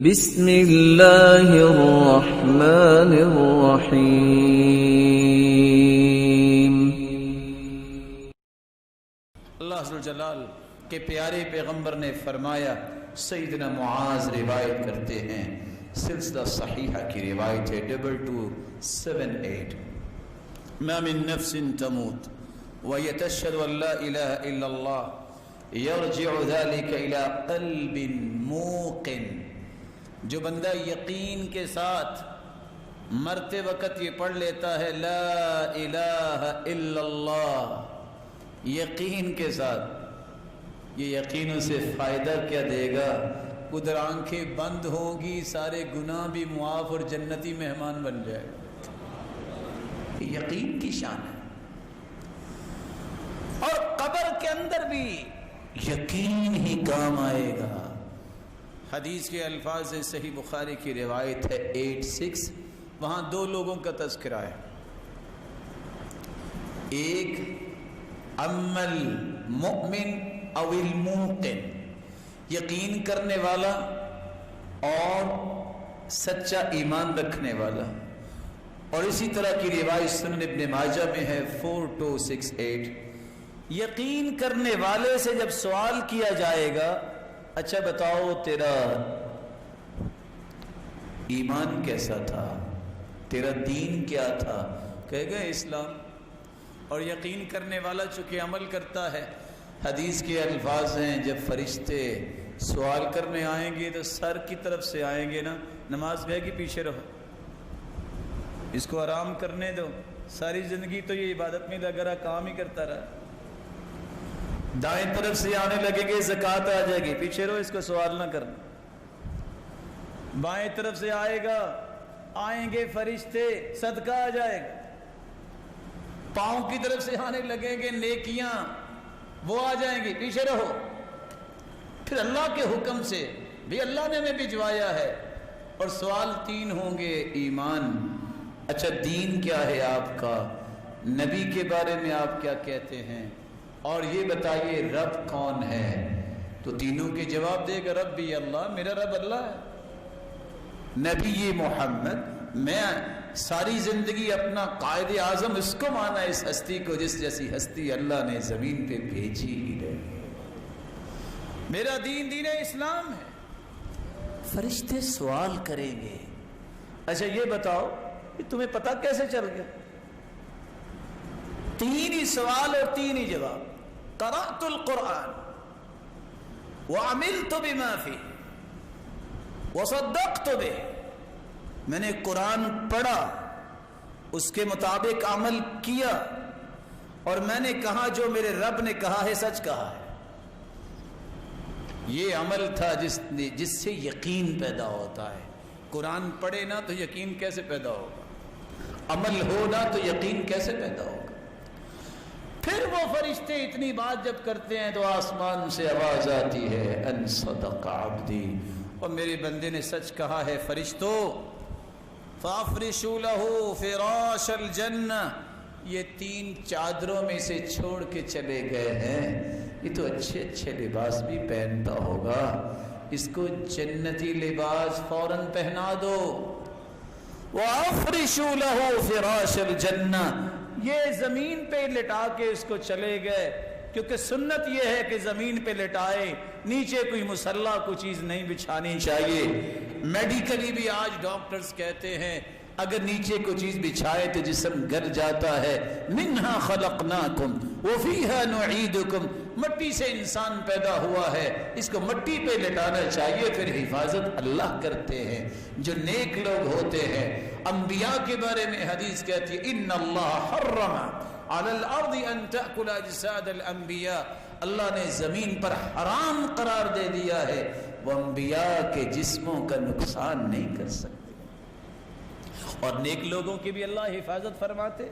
بسم اللہ الرحمن الرحیم۔ اللہ عز و جلال کے پیارے پیغمبر نے فرمایا، سیدنا معاذ روایت کرتے ہیں، سلسلہ صحیحہ کی روایت ہے 2278، ما من نفس تموت وهي تشهد ان لا اله الا الله يرجع ذلك الى قلب موقن۔ جو بندہ یقین کے ساتھ مرتے وقت یہ پڑھ لیتا ہے لا الہ الا اللہ، یقین کے ساتھ، یہ یقین اسے فائدہ کیا دے گا؟ ادھر آنکھیں بند ہوں گی، سارے گناہ بھی معاف اور جنتی مہمان بن جائے گا۔ یقین کی شان ہے۔ اور قبر کے اندر بھی یقین ہی کام آئے گا۔ حدیث کے الفاظ ہیں، صحیح بخاری کی روایت ہے 86، وہاں دو لوگوں کا تذکرہ ہے، ایک اما المؤمن او الموقن، یقین کرنے والا اور سچا ایمان رکھنے والا، اور اسی طرح کی روایت سنن ابن ماجہ میں ہے 4268۔ یقین کرنے والے سے جب سوال کیا جائے گا، اچھا بتاؤ تیرا ایمان کیسا تھا، تیرا دین کیا تھا، کہے گا اسلام۔ اور یقین کرنے والا چونکہ عمل کرتا ہے، حدیث کے الفاظ ہیں، جب فرشتے سوال کرنے آئیں گے تو سر کی طرف سے آئیں گے نا، نماز کہے گی پیچھے رہو، اس کو آرام کرنے دو، ساری زندگی تو یہ عبادت میں لگا رہا، کام ہی کرتا رہا۔ دائیں طرف سے آنے لگے گے، زکوٰۃ آ جائے گی، پیچھے رہو، اس کو سوال نہ کرنا۔ بائیں طرف سے آئے گا، آئیں گے فرشتے، صدقہ آ جائے گا۔ پاؤں کی طرف سے آنے لگیں گے نیکیاں، وہ آ جائیں گی، پیچھے رہو۔ پھر اللہ کے حکم سے بھی اللہ نے ہمیں بھجوایا ہے، اور سوال تین ہوں گے، ایمان، اچھا دین کیا ہے آپ کا، نبی کے بارے میں آپ کیا کہتے ہیں، اور یہ بتائیے رب کون ہے؟ تو تینوں کے جواب دے گا، ربی اللہ، میرا رب اللہ ہے، نبی محمد، میں ساری زندگی اپنا قائد اعظم اس کو مانا، اس ہستی کو جس جیسی ہستی اللہ نے زمین پہ بھیجی ہی رہے، میرا دین دین اسلام ہے۔ فرشتے سوال کریں گے، اچھا یہ بتاؤ کہ تمہیں پتہ کیسے چل گیا؟ تین ہی سوال اور تین ہی جواب۔ قرأت القرآن وعملت بما فيه وصدقت به، میں نے قرآن پڑھا، اس کے مطابق عمل کیا، اور میں نے کہا جو میرے رب نے کہا ہے سچ کہا ہے۔ یہ عمل تھا جس سے یقین پیدا ہوتا ہے۔ قرآن پڑھے نا تو یقین کیسے پیدا ہوگا؟ عمل ہو نا تو یقین کیسے پیدا ہوگا؟ پھر وہ فرشتے اتنی بات جب کرتے ہیں تو آسمان سے آواز آتی ہے، ان صدق عبدی، اور میرے بندے نے سچ کہا ہے۔ فرشتوں، فافرشوا له فراش الجنہ، یہ تین چادروں میں سے چھوڑ کے چلے گئے ہیں، یہ تو اچھے اچھے لباس بھی پہنتا ہوگا، اس کو جنتی لباس فوراً پہنا دو۔ وافرشوا له فراش الجنہ، یہ زمین پہ لٹا کے اس کو چلے گئے، کیونکہ سنت یہ ہے کہ زمین پہ لٹائے، نیچے کوئی مسلح کوئی چیز نہیں بچھانی چاہیے۔ میڈیکلی بھی آج ڈاکٹرز کہتے ہیں اگر نیچے کوئی چیز بچھائے تو جسم گل جاتا ہے۔ منہا خلقناکم وفیہا نعیدکم، مٹی سے انسان پیدا ہوا ہے، اس کو مٹی پہ لٹانا چاہیے، پھر حفاظت اللہ کرتے ہیں جو نیک لوگ ہوتے ہیں۔ انبیاء کے بارے میں حدیث کہتی ہے، ان اللہ حرم علی الارض ان تأکل اجساد الانبیاء، اللہ نے زمین پر حرام قرار دے دیا ہے، وہ انبیاء کے جسموں کا نقصان نہیں کر سکتے، اور نیک لوگوں کی بھی اللہ حفاظت فرماتے۔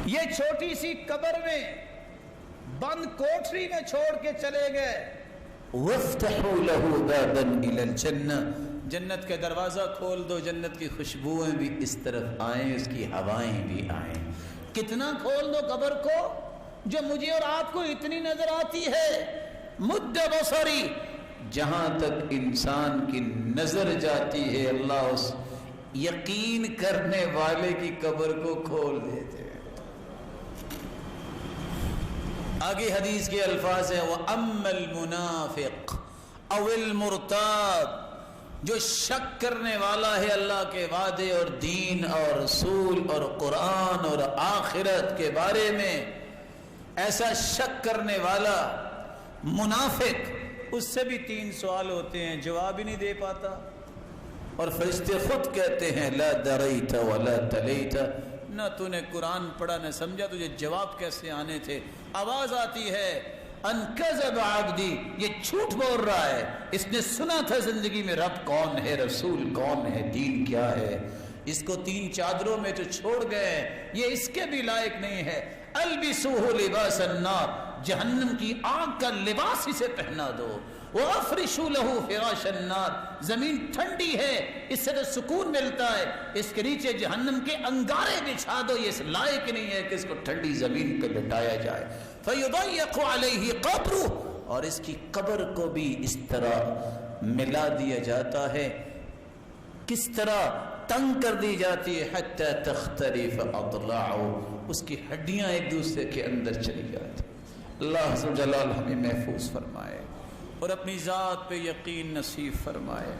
یہ چھوٹی سی قبر میں بند کوٹری میں چھوڑ کے چلے گئے۔ وَافْتَحُوا لَهُ بَابًا إِلَى الْجَنَّةِ، جنت کا دروازہ کھول دو، جنت کی خوشبوئیں بھی اس طرف آئیں، اس کی ہوائیں بھی آئیں۔ کتنا کھول دو قبر کو جو مجھے اور آپ کو اتنی نظر آتی ہے۔ مد بصری جہاں تک انسان کی نظر جاتی ہے اللہ اس یقین کرنے والے کی قبر کو کھول دیتے ہیں۔ آگے حدیث کے الفاظ ہیں وَأَمَّا الْمُنَافِقُ أَوِ الْمُرْتَابُ، جو شک کرنے والا ہے اللہ کے وعدے اور دین اور رسول اور قرآن اور آخرت کے بارے میں، ایسا شک کرنے والا منافق، اس سے بھی 3 سوال ہوتے ہیں، جواب ہی نہیں دے پاتا، اور فرشتے خود کہتے ہیں لا دریت ولا تلیت، نہ تو نے قرآن پڑھا نہ سمجھا، تجھے جواب کیسے آنے تھے۔ آواز آتی ہے ان کذب عبدی، یہ جھوٹ بول رہا ہے، اس نے سنا تھا زندگی میں رب کون ہے، رسول کون ہے، دین کیا ہے، اس کو 3 چادروں میں جو چھوڑ گئے یہ اس کے بھی لائق نہیں ہے۔ البسوہ لباس النار، جہنم کی آگ کا لباس اسے پہنا دو۔ وَأَفْرِشُوا لَهُ فِرَاشَ النَّارِ، زمین ٹھنڈی ہے، اس سے تو سکون ملتا ہے، اس کے نیچے جہنم کے انگارے بچھا دو، یہ اس لائق نہیں ہے کہ اس کو ٹھنڈی زمین پہ لٹایا جائے۔ فَيُضَيَّقُ عَلَيْهِ قَبْرُهُ، اور اس کی قبر کو بھی اس طرح ملا دیا جاتا ہے، کس طرح تنگ کر دی جاتی ہے، حتی تختلف اضلاعه، اس کی ہڈیاں ایک دوسرے کے اندر چلی جاتی۔ اللہ عز و جلال ہمیں محفوظ فرمائے اور اپنی ذات پہ یقین نصیب فرمائے۔